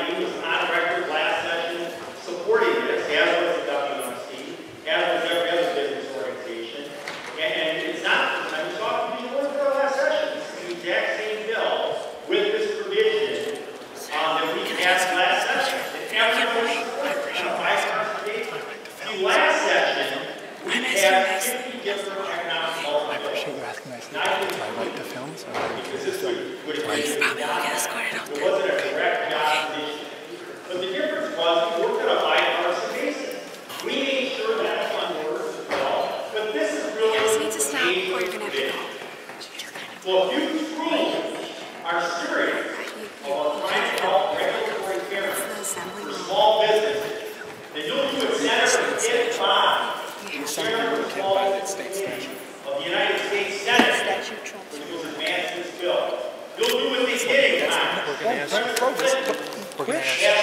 he was on record last session supporting this, as was the WMC, as was every other business organization. And it's not, I was talking to you for last session, it's the exact same bill with this provision that we passed last session. Last session, we had 50 different economic laws. I appreciate you asking nicely. Do I write the films? Because this would have been it wasn't a direct job position. But the difference was we worked on a bipartisan basis. We made sure that fund works as well. But this is really a major. Well, if you truly are serious about trying to help regulatory fairness for small businesses, then you'll do what Senator Dick Bond, the chairman of the United States Senate, which was advanced this bill. You'll do what they did in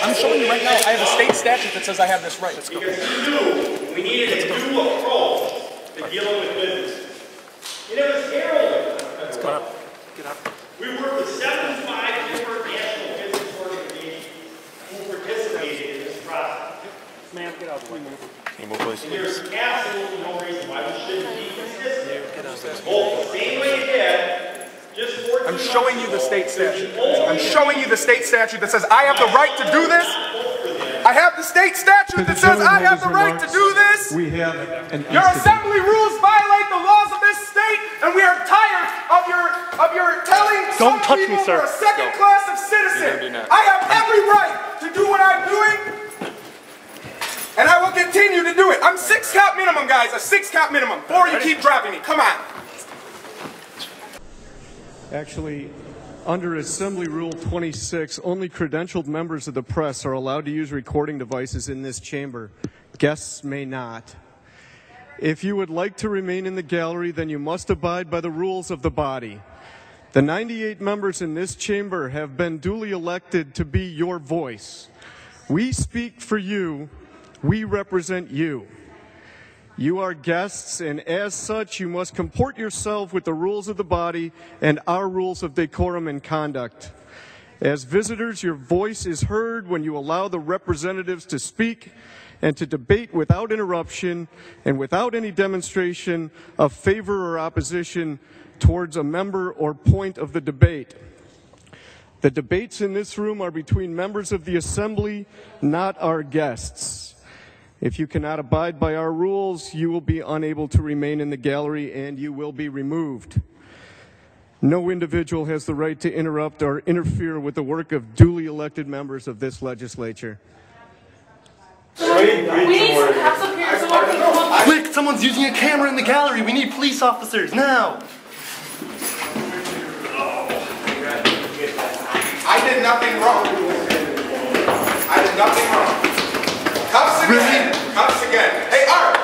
I'm showing you right now, I have a state statute that says I have this right. Because he knew we needed a new approach to dealing with businesses. And it was heralded. Let's go up. Get up. We worked with 75 different national business organizations who participated in this process. Ma'am, get out of the way. And there's absolutely no reason why we shouldn't be consistent. Both the same way you did, just 14 I'm showing you the state statute. I'm showing you the state statute that says I have the right to do this. I have the state statute that says I have the right to do this. We have your assembly rules violate the laws of this state, and we are tired of your telling some people we're a second class of citizen. I have every right to do what I'm doing. And I will continue to do it. I'm 6 cop minimum, guys. A 6 cop minimum. Or you keep dropping me. Come on. Actually, under Assembly Rule 26, only credentialed members of the press are allowed to use recording devices in this chamber. Guests may not. If you would like to remain in the gallery, then you must abide by the rules of the body. The 98 members in this chamber have been duly elected to be your voice. We speak for you. We represent you. You are guests, and as such, you must comport yourself with the rules of the body and our rules of decorum and conduct. As visitors, your voice is heard when you allow the representatives to speak and to debate without interruption and without any demonstration of favor or opposition towards a member or point of the debate. The debates in this room are between members of the Assembly, not our guests. If you cannot abide by our rules, you will be unable to remain in the gallery and you will be removed. No individual has the right to interrupt or interfere with the work of duly elected members of this legislature. Quick, someone's using a camera in the gallery. We need police officers now. I did nothing wrong. I did nothing wrong. Cuffs again. Really? Cuffs again. Hey, Art.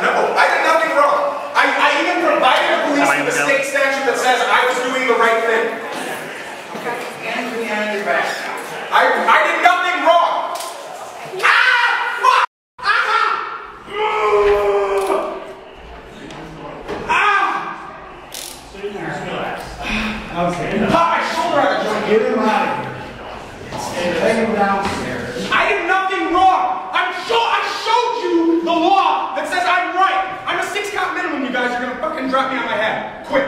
No, I did nothing wrong. I even provided the police with a state statute that says I was doing the right thing. I did nothing wrong. Ah! Fuck! Okay. Pop my shoulder out of the joint. Get him out of here. And take him downstairs. I did nothing wrong. I showed you the law that says I'm right. I'm a 6 cop minimum. You guys are gonna fucking drop me on my head. Quick.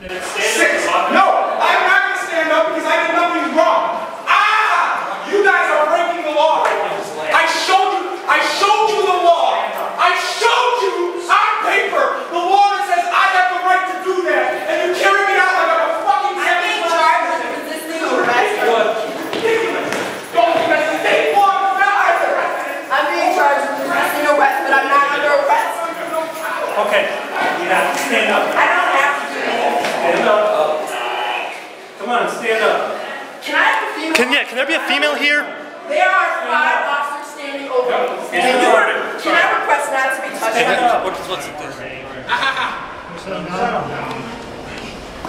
6. No, I'm not gonna stand up because I did nothing wrong. Ah! You guys are breaking the law. I showed you the law. I showed you on paper the law that says I have the right to do that, and you carry me out like I'm a fucking second class. Okay, you have to stand up. I don't have to do it. Stand up. Come on, stand up. Can I have a female? Can there be a female here? There are 5 officers standing over me. Can I request not to be touched? Stand up. What's it?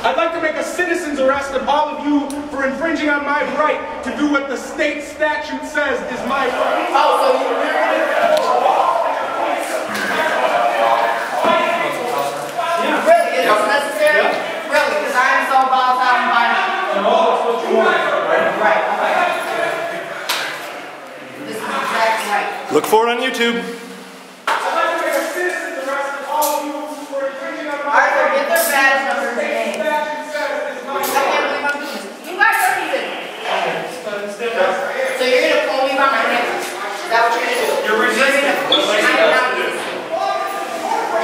I'd like to make a citizen's arrest of all of you for infringing on my right to do what the state statute says is my right. Oh, so you really? Really? It's necessary? Really? Because I am so volatile and violent. No, that's what you want, right? Right. Look for it on YouTube. I'd like to make a citizen the rest of all of you who are infringing on my Arthur, get their badge numbers and state names. statute says it's my I can't believe I'm doing this. You guys are even. So you're going to pull me by my neck? Is that what you're going to do? You're resisting. I'm not resisting.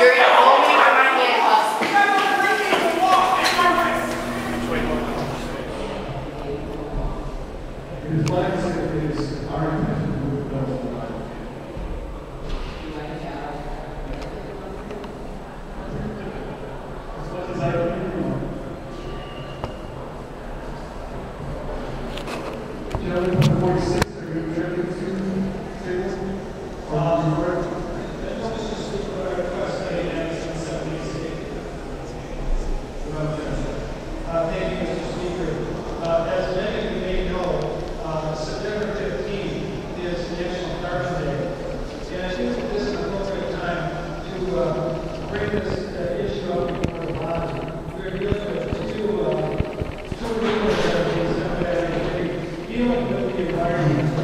You're going to pull me by my handcuffs. Thank you, Mr. Speaker. As many of you may know, September 15th is National Cardinal Day. And I think that this is an appropriate time to bring this issue up before the body. We're dealing with two legal therapies that dealing with the environment.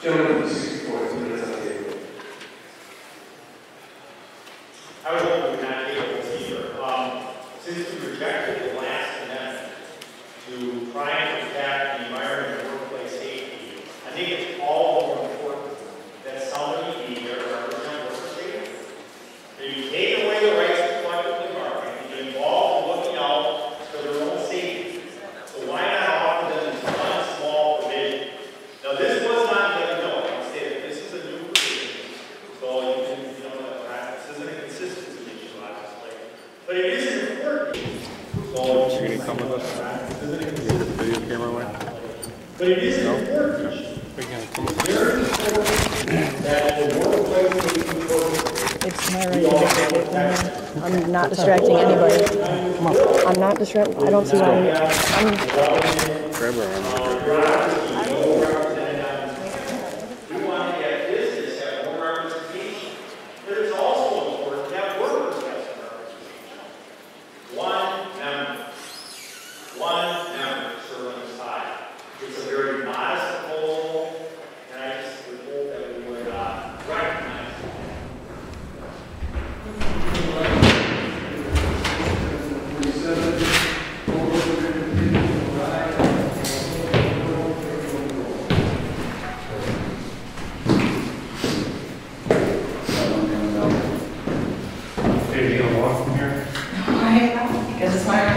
Gentlemen, 64 minutes on the table. I would hope we're not able to either. Since we rejected the last amendment to try and protect the environment and workplace safety, I think it's all the more important that somebody be there to represent worker safety. If you take away the rights of collectively bargaining, you get involved in looking out for their own safety. So why not offer them this one small provision? Now this was not the other note. I say that this is a new provision. So you can, this isn't a consistency issue, obviously. But it is an important issue. So You're going to come with us? You get the video camera away? but it is an important issue. Are you going to come with It's very important that the workplace safety program It's my right to distribute. I'm not distracting anybody. I'm not distracting. I don't see why I'm grab her arm? we want to get business have more representation. But it's also important that workers have some representation. One member serving the side. It's a very modest proposal, and I just would hope that we would recognize it. Hey, you gonna walk from here? I am, because it's my right.